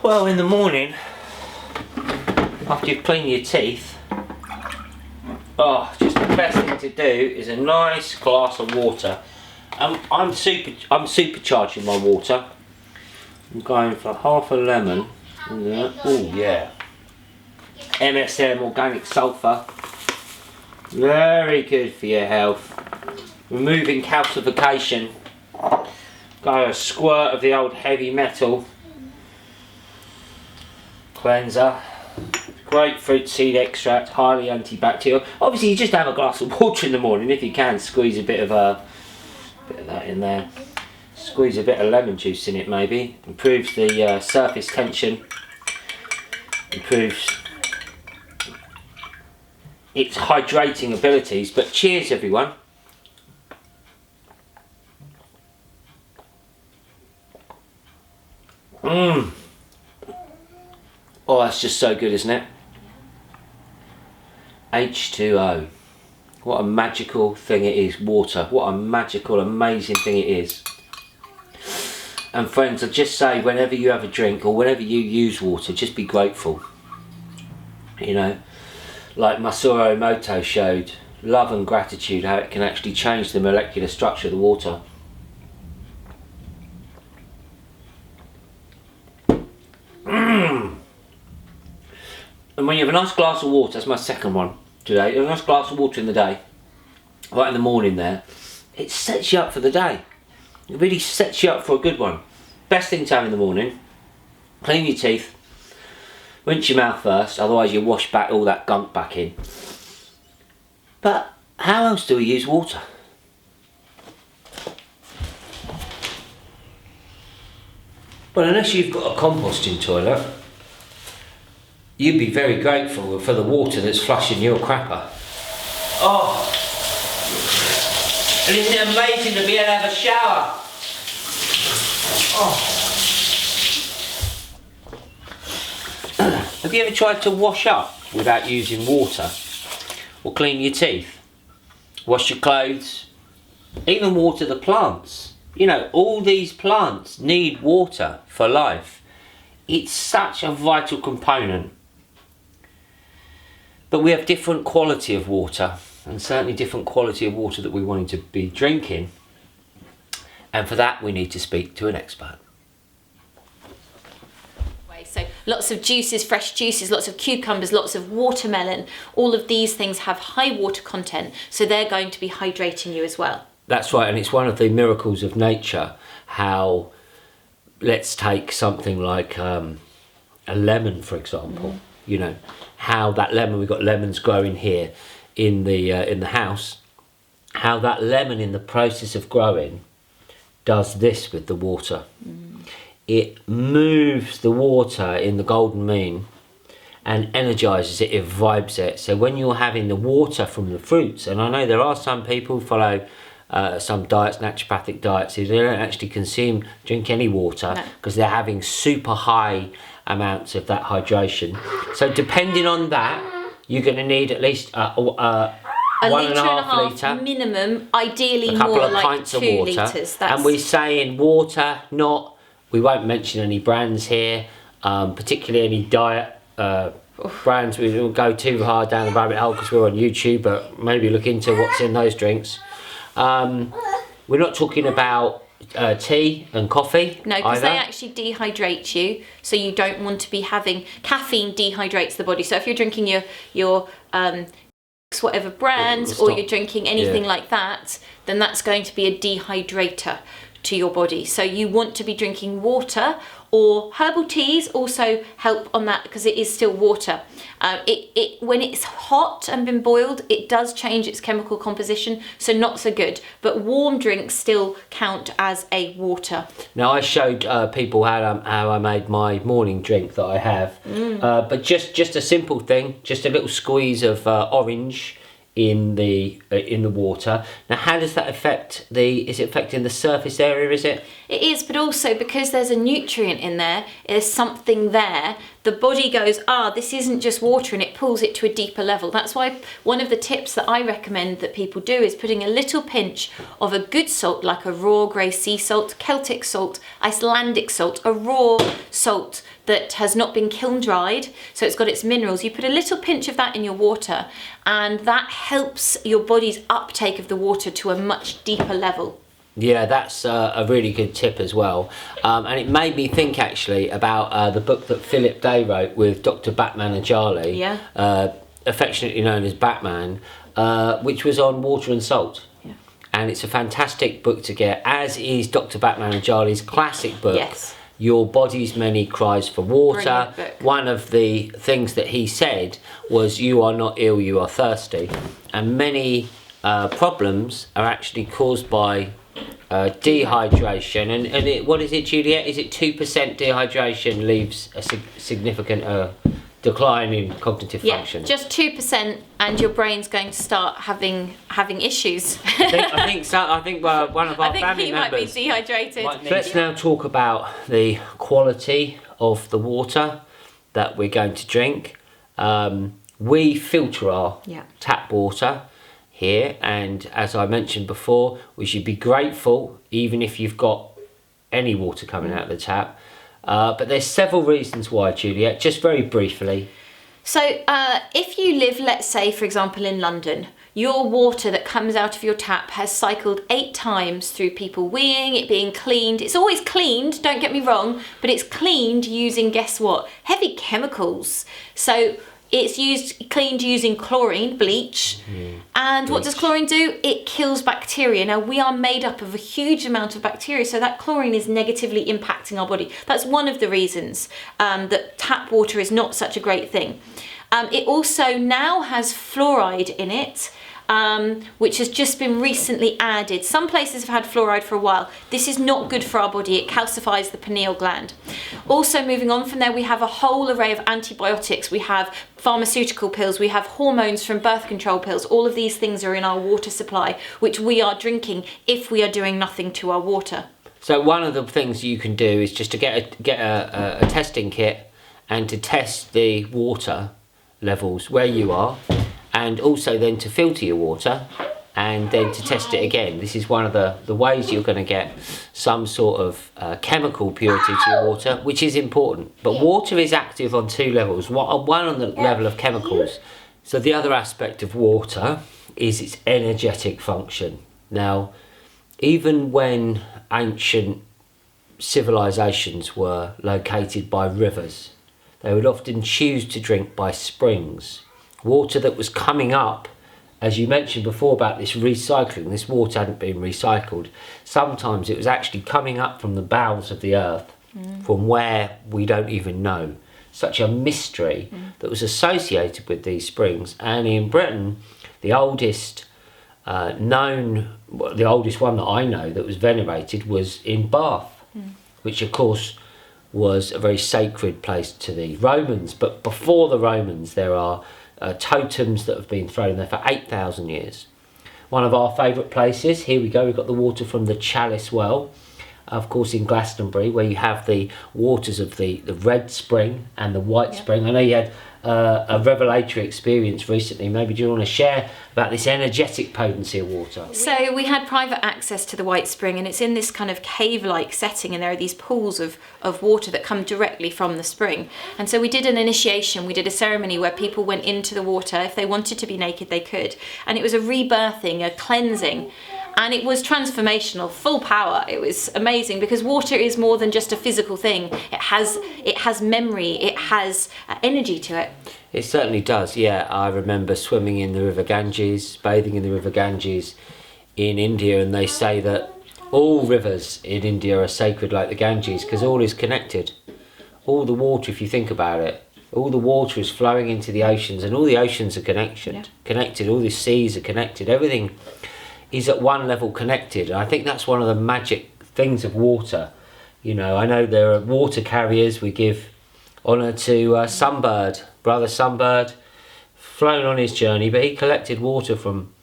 Well, in the morning, after you've cleaned your teeth, just the best thing to do is a nice glass of water. I'm supercharging my water. I'm going for half a lemon. Oh yeah. MSM organic sulphur. Very good for your health. Removing calcification. Got a squirt of the old heavy metal cleanser. Grapefruit seed extract, highly antibacterial. Obviously, you just have a glass of water in the morning if you can. Squeeze a bit of that in there. Squeeze a bit of lemon juice in it, maybe. Improves the surface tension. Improves its hydrating abilities. But cheers, everyone. Oh, that's just so good, isn't it? H2O. What a magical thing it is, water. What a magical, amazing thing it is. And friends, I just say, whenever you have a drink or whenever you use water, just be grateful. You know, like Masaru Emoto showed, love and gratitude, how it can actually change the molecular structure of the water. And when you have a nice glass of water, that's my second one today, a nice glass of water in the day, right in the morning there, it sets you up for the day. It really sets you up for a good one. Best thing to have in the morning. Clean your teeth, rinse your mouth first, otherwise you wash back all that gunk back in. But how else do we use water? Well, unless you've got a composting toilet, you'd be very grateful for the water that's flushing your crapper. Oh! And isn't it amazing to be able to have a shower? Oh! Have you ever tried to wash up without using water? Or clean your teeth? Wash your clothes? Even water the plants? You know, all these plants need water for life. It's such a vital component. But we have different quality of water, and certainly different quality of water that we want to be drinking. And for that we need to speak to an expert. So lots of juices, fresh juices, lots of cucumbers, lots of watermelon. All of these things have high water content, so they're going to be hydrating you as well. That's right, and it's one of the miracles of nature how, let's take something like a lemon, for example. You know, how that lemon, we've got lemons growing here in the house, how that lemon in the process of growing does this with the water. It moves the water in the golden mean and energizes it, it vibes it. So when you're having the water from the fruits, and I know there are some people who follow some diets, naturopathic diets, who they don't actually drink any water because they're having super high amounts of that hydration. So depending on that, you're going to need at least a litre and a half minimum, ideally a couple more of like pints 2 of water. litres. And we're saying water, not, we won't mention any brands here, particularly any diet brands. We won't go too hard down the rabbit hole because we're on YouTube, but maybe look into what's in those drinks. We're not talking about tea and coffee. No, because they actually dehydrate you, so you don't want to be having caffeine. Dehydrates the body. So if you're drinking your whatever brands, or you're drinking anything like that, then that's going to be a dehydrator to your body. So you want to be drinking water, or herbal teas also help on that because it is still water. When it's hot and been boiled, it does change its chemical composition, so not so good. But warm drinks still count as a water. Now I showed people how I made my morning drink that I have, but just a simple thing, just a little squeeze of orange in the water. Now, how does that affect is it affecting the surface area, is it? It is, but also because there's a nutrient in there, there's something there, the body goes, this isn't just water, and it pulls it to a deeper level. That's why one of the tips that I recommend that people do is putting a little pinch of a good salt, like a raw grey sea salt, Celtic salt, Icelandic salt, a raw salt that has not been kiln dried, so it's got its minerals. You put a little pinch of that in your water, and that helps your body's uptake of the water to a much deeper level. Yeah, that's a really good tip as well. And it made me think actually about the book that Philip Day wrote with Dr. Batman and Charlie, affectionately known as Batman, which was on water and salt. Yeah. And it's a fantastic book to get, as is Dr. Batman and Charlie's classic book. Yes. Your Body's Many Cries for Water. Brilliant book. One of the things that he said was, you are not ill, you are thirsty. And many problems are actually caused by dehydration. And what is it, Juliet? Is it 2% dehydration leaves a significant decline in cognitive function? Yeah, just 2%, and your brain's going to start having issues. I think so. I think one of our family members. I think he might be dehydrated. Let's now talk about the quality of the water that we're going to drink. We filter our tap water here, and as I mentioned before, we should be grateful even if you've got any water coming out of the tap. But there's several reasons why, Juliet, just very briefly. So if you live, let's say, for example, in London, your water that comes out of your tap has cycled 8 times through people weeing, it being cleaned. It's always cleaned, don't get me wrong, but it's cleaned using, guess what? Heavy chemicals. So it's cleaned using chlorine, bleach. And what does chlorine do? It kills bacteria. Now, we are made up of a huge amount of bacteria, so that chlorine is negatively impacting our body. That's one of the reasons that tap water is not such a great thing. It also now has fluoride in it, which has just been recently added. Some places have had fluoride for a while. This is not good for our body. It calcifies the pineal gland. Also, moving on from there, we have a whole array of antibiotics. We have pharmaceutical pills. We have hormones from birth control pills. All of these things are in our water supply, which we are drinking if we are doing nothing to our water. So one of the things you can do is just to get a testing kit and to test the water levels where you are, and also then to filter your water and then to test it again. This is one of the ways you're going to get some sort of chemical purity to your water, which is important. But water is active on 2 levels. One on the level of chemicals. So the other aspect of water is its energetic function. Now, even when ancient civilizations were located by rivers, they would often choose to drink by springs. Water that was coming up, as you mentioned before about this recycling, this water hadn't been recycled. Sometimes it was actually coming up from the bowels of the earth, from where we don't even know. Such a mystery that was associated with these springs. And in Britain, the oldest the oldest one that I know that was venerated was in Bath, which of course was a very sacred place to the Romans. But before the Romans, there are totems that have been thrown there for 8,000 years. One of our favourite places, here we go, we've got the water from the Chalice Well, of course in Glastonbury, where you have the waters of the red spring and the white spring. I know you had a revelatory experience recently. Maybe do you want to share about this energetic potency of water? So we had private access to the White Spring, and it's in this kind of cave-like setting, and there are these pools of water that come directly from the spring. And so we did an initiation, we did a ceremony where people went into the water. If they wanted to be naked, they could. And it was a rebirthing, a cleansing. And it was transformational, full power. It was amazing because water is more than just a physical thing. It has memory, it has energy to it. It certainly does, yeah. I remember swimming in the River Ganges, bathing in the River Ganges in India, and they say that all rivers in India are sacred like the Ganges because all is connected. All the water, if you think about it, all the water is flowing into the oceans, and all the oceans are connected, all the seas are connected, everything is at one level connected. And I think that's one of the magic things of water. You know, I know there are water carriers. We give honour to Sunbird, brother Sunbird, flown on his journey, but he collected water from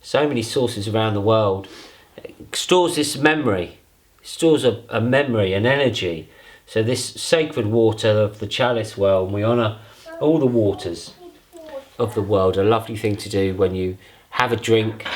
so many sources around the world. It stores this memory, stores a memory, an energy. So this sacred water of the chalice well, and we honour all the waters of the world. A lovely thing to do when you have a drink.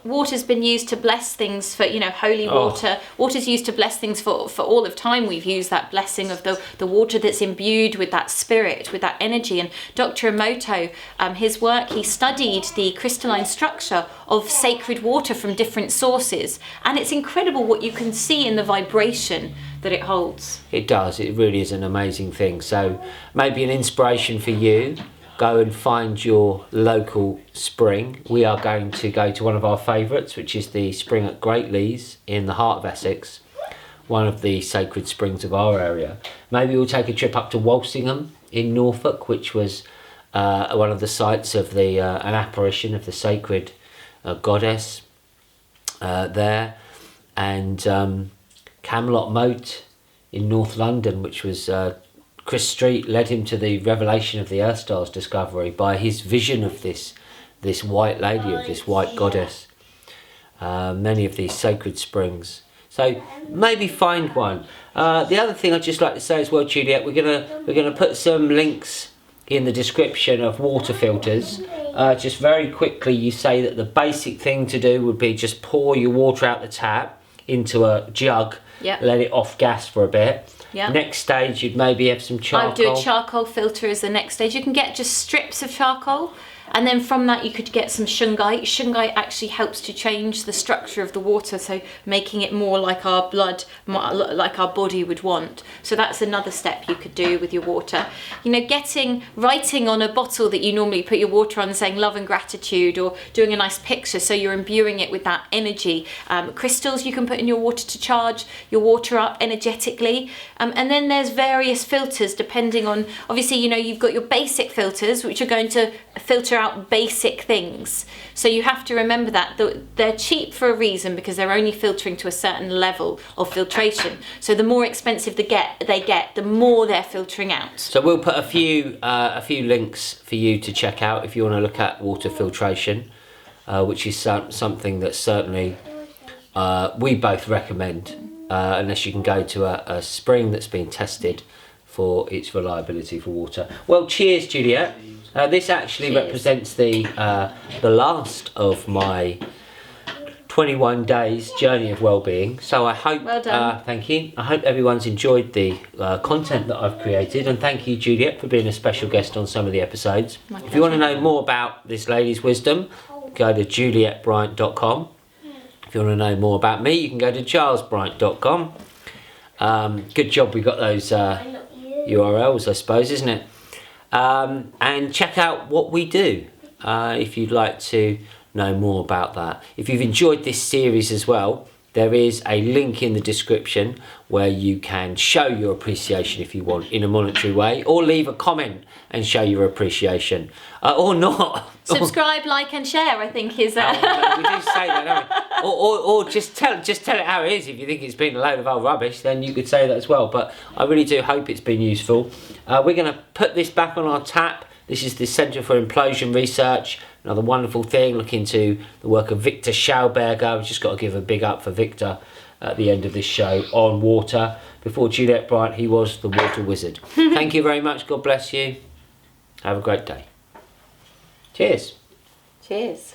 Water's been used to bless things for, holy water. Water's used to bless things for all of time. We've used that blessing of the water that's imbued with that spirit, with that energy. And Dr. Emoto, his work, he studied the crystalline structure of sacred water from different sources. And it's incredible what you can see in the vibration that it holds. It does. It really is an amazing thing. So maybe an inspiration for you. Go and find your local spring. We are going to go to one of our favourites, which is the spring at Great Lees in the heart of Essex, one of the sacred springs of our area. Maybe we'll take a trip up to Walsingham in Norfolk, which was one of the sites of an apparition of the sacred goddess there, and Camelot Moat in North London, which was Chris Street led him to the revelation of the Earth Star's discovery by his vision of this white lady, of this white goddess. Many of these sacred springs. So maybe find one. The other thing I'd just like to say as well, Juliet, we're gonna put some links in the description of water filters. Just very quickly, you say that the basic thing to do would be just pour your water out the tap into a jug, let it off gas for a bit. Yeah. Next stage, you'd maybe have some charcoal. I'd do a charcoal filter as the next stage. You can get just strips of charcoal, and then from that you could get some shungite. Shungite actually helps to change the structure of the water, so making it more like our blood, like our body would want. So that's another step you could do with your water. Writing on a bottle that you normally put your water on, saying love and gratitude, or doing a nice picture, so you're imbuing it with that energy. Crystals you can put in your water to charge your water up energetically. And then there's various filters depending on, obviously, you've got your basic filters, which are going to filter out basic things. So you have to remember that they're cheap for a reason, because they're only filtering to a certain level of filtration. So the more expensive they get, the more they're filtering out. So we'll put a few links for you to check out if you want to look at water filtration, which is something that certainly we both recommend, unless you can go to a spring that's been tested for its reliability for water. Well, cheers, Juliet. This actually represents the last of my 21 days journey of Wellbeing. So I hope, well done. thank you. I hope everyone's enjoyed the content that I've created, and thank you, Juliet, for being a special guest on some of the episodes. If you want to know more about this lady's wisdom, go to julietbryant.com. If you want to know more about me, you can go to charlesbryant.com. Good job we got those URLs, I suppose, isn't it? And check out what we do if you'd like to know more about that. If you've enjoyed this series as well, there is a link in the description where you can show your appreciation if you want, in a monetary way, or leave a comment and show your appreciation, or not. Subscribe, like and share, I think is... We do say that, don't we? Or just tell it how it is. If you think it's been a load of old rubbish, then you could say that as well. But I really do hope it's been useful. We're going to put this back on our tap. This is the Centre for Implosion Research. Another wonderful thing. Look into the work of Victor Shauberger. We've just got to give a big up for Victor at the end of this show on water. Before Juliet Bryant, he was the water wizard. Thank you very much. God bless you. Have a great day. Cheers. Cheers.